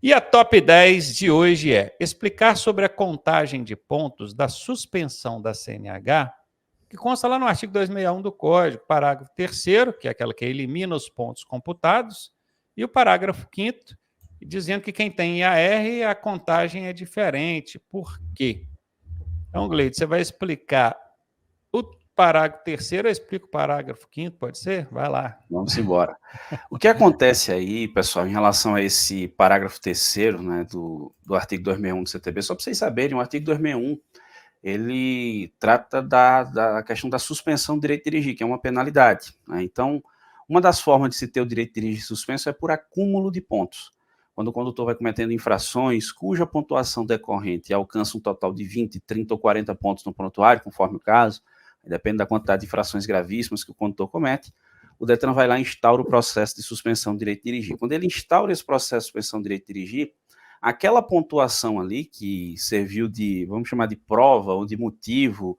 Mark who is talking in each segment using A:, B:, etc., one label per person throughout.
A: E a top 10 de hoje é explicar sobre a contagem de pontos da suspensão da CNH, que consta lá no artigo 261 do Código, parágrafo 3º, que é aquela que elimina os pontos computados, e o parágrafo 5º, dizendo que quem tem IAR, a contagem é diferente. Por quê? Então, Gleide, você vai explicar o parágrafo 3º, eu explico o parágrafo 5º, pode ser? Vai lá.
B: Vamos embora. O que acontece aí, pessoal, em relação a esse parágrafo 3º, né, do artigo 261 do CTB, só para vocês saberem, o artigo 261, ele trata da questão da suspensão do direito de dirigir, que é uma penalidade, né? Então, uma das formas de se ter o direito de dirigir suspenso é por acúmulo de pontos. Quando o condutor vai cometendo infrações cuja pontuação decorrente alcança um total de 20, 30 ou 40 pontos no prontuário, conforme o caso, depende da quantidade de infrações gravíssimas que o condutor comete, o Detran vai lá e instaura o processo de suspensão do direito de dirigir. Quando ele instaura esse processo de suspensão do direito de dirigir, aquela pontuação ali que serviu de, vamos chamar de prova ou de motivo,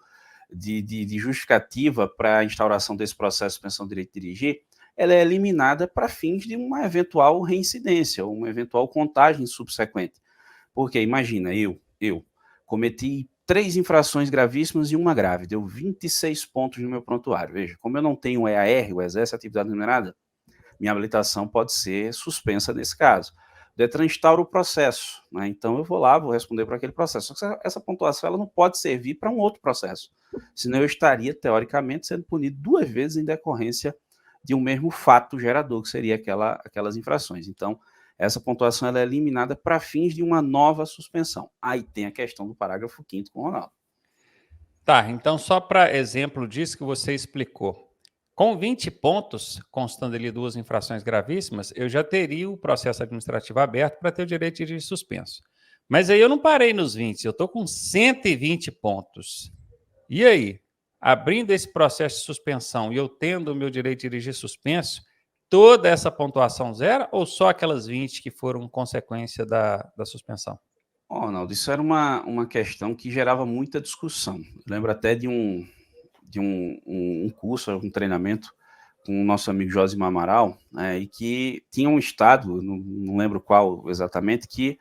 B: de justificativa para a instauração desse processo de suspensão do direito de dirigir, ela é eliminada para fins de uma eventual reincidência, ou uma eventual contagem subsequente. Porque, imagina, eu cometi 3 infrações gravíssimas e uma grave, deu 26 pontos no meu prontuário. Veja, como eu não tenho EAR, o Exército de Atividade Remunerada, minha habilitação pode ser suspensa nesse caso. O Detran instaura o processo, né? Então eu vou lá, vou responder para aquele processo. Só que essa pontuação ela não pode servir para um outro processo, senão eu estaria, teoricamente, sendo punido 2 vezes em decorrência de um mesmo fato gerador, que seria aquelas infrações. Então, essa pontuação ela é eliminada para fins de uma nova suspensão. Aí tem a questão do parágrafo 5º com o Ronaldo.
A: Tá, então só para exemplo disso que você explicou. Com 20 pontos, constando ali 2 infrações gravíssimas, eu já teria o processo administrativo aberto para ter o direito de dirigir suspenso. Mas aí eu não parei nos 20, eu estou com 120 pontos. E aí? Abrindo esse processo de suspensão e eu tendo o meu direito de dirigir suspenso, toda essa pontuação zero ou só aquelas 20 que foram consequência da suspensão?
B: Oh, Ronaldo, isso era uma questão que gerava muita discussão. Eu lembro até de um curso, um treinamento com o nosso amigo Josimar Amaral, né, e que tinha um estado, não lembro qual exatamente, que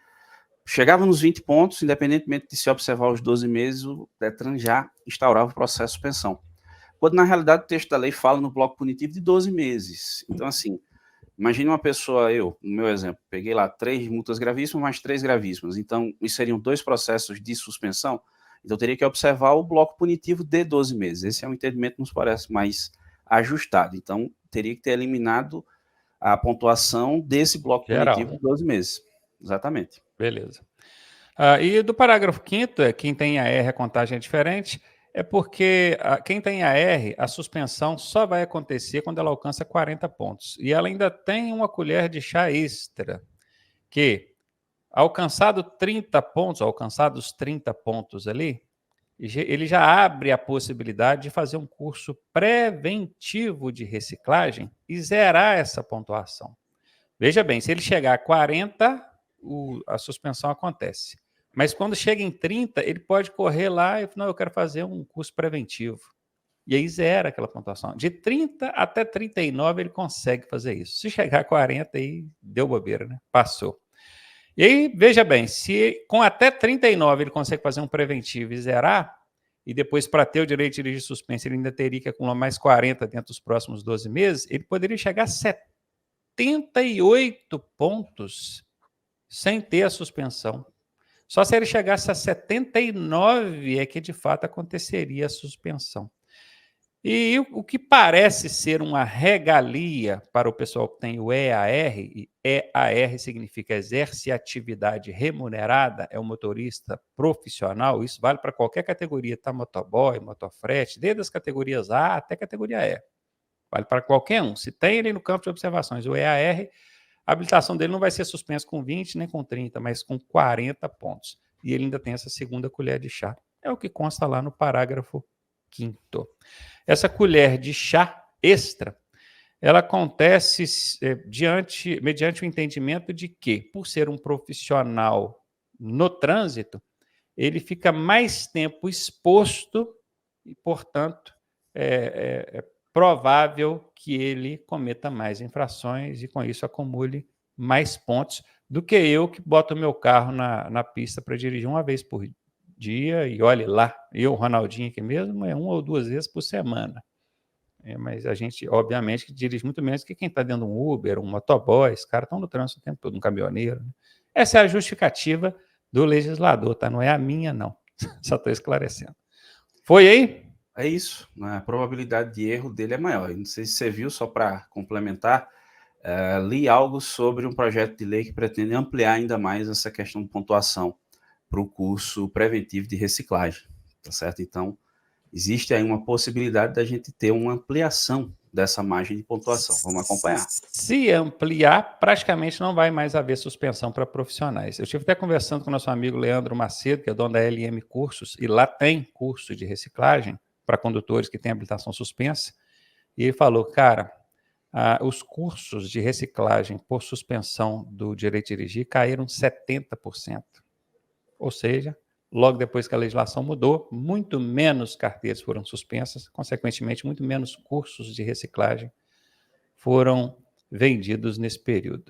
B: chegava nos 20 pontos, independentemente de se observar os 12 meses, o Detran já instaurava o processo de suspensão. Quando, na realidade, o texto da lei fala no bloco punitivo de 12 meses. Então, assim, imagine uma pessoa, no meu exemplo, peguei lá 3 multas gravíssimas, mais 3 gravíssimas. Então, isso seriam 2 processos de suspensão. Então, eu teria que observar o bloco punitivo de 12 meses. Esse é um entendimento que nos parece mais ajustado. Então, teria que ter eliminado a pontuação desse bloco punitivo de
A: Geral.
B: 12 meses. Exatamente.
A: Beleza. E do parágrafo 5º, quem tem AR, a contagem é diferente, é porque quem tem AR, a suspensão só vai acontecer quando ela alcança 40 pontos. E ela ainda tem uma colher de chá extra, que alcançados 30 pontos ali, ele já abre a possibilidade de fazer um curso preventivo de reciclagem e zerar essa pontuação. Veja bem, se ele chegar a 40, a suspensão acontece. Mas quando chega em 30, ele pode correr lá e falar, não, eu quero fazer um curso preventivo. E aí zera aquela pontuação. De 30 até 39 ele consegue fazer isso. Se chegar a 40, aí deu bobeira, né? Passou. E aí, veja bem, se com até 39 ele consegue fazer um preventivo e zerar, e depois, para ter o direito de dirigir suspenso, ele ainda teria que acumular mais 40 dentro dos próximos 12 meses, ele poderia chegar a 78 pontos sem ter a suspensão. Só se ele chegasse a 79 é que de fato aconteceria a suspensão. E o que parece ser uma regalia para o pessoal que tem o EAR, e EAR significa exerce atividade remunerada, é um motorista profissional, isso vale para qualquer categoria, tá? Motoboy, motofrete, desde as categorias A até a categoria E. Vale para qualquer um. Se tem ele no campo de observações, o EAR, a habilitação dele não vai ser suspensa com 20 nem com 30, mas com 40 pontos. E ele ainda tem essa segunda colher de chá. É o que consta lá no parágrafo 5º. Essa colher de chá extra, ela acontece mediante o entendimento de que, por ser um profissional no trânsito, ele fica mais tempo exposto e, portanto, é provável que ele cometa mais infrações e, com isso, acumule mais pontos, do que eu que boto o meu carro na pista para dirigir uma vez por dia, e olhe lá, eu, Ronaldinho aqui mesmo, é 1 ou 2 vezes por semana. Mas a gente, obviamente, que dirige muito menos que quem está dentro de um Uber, um motoboy, os caras estão no trânsito o tempo todo, um caminhoneiro. Né? Essa é a justificativa do legislador, tá? Não é a minha, não. Só estou esclarecendo. Foi aí?
B: É isso, né? A probabilidade de erro dele é maior. Não sei se você viu, só para complementar, li algo sobre um projeto de lei que pretende ampliar ainda mais essa questão de pontuação para o curso preventivo de reciclagem, tá certo? Então, existe aí uma possibilidade da gente ter uma ampliação dessa margem de pontuação. Vamos acompanhar.
A: Se ampliar, praticamente não vai mais haver suspensão para profissionais. Eu estive até conversando com o nosso amigo Leandro Macedo, que é dono da LM Cursos, e lá tem curso de reciclagem para condutores que têm habilitação suspensa, e ele falou, cara, os cursos de reciclagem por suspensão do direito de dirigir caíram 70%. Ou seja, logo depois que a legislação mudou, muito menos carteiras foram suspensas, consequentemente, muito menos cursos de reciclagem foram vendidos nesse período.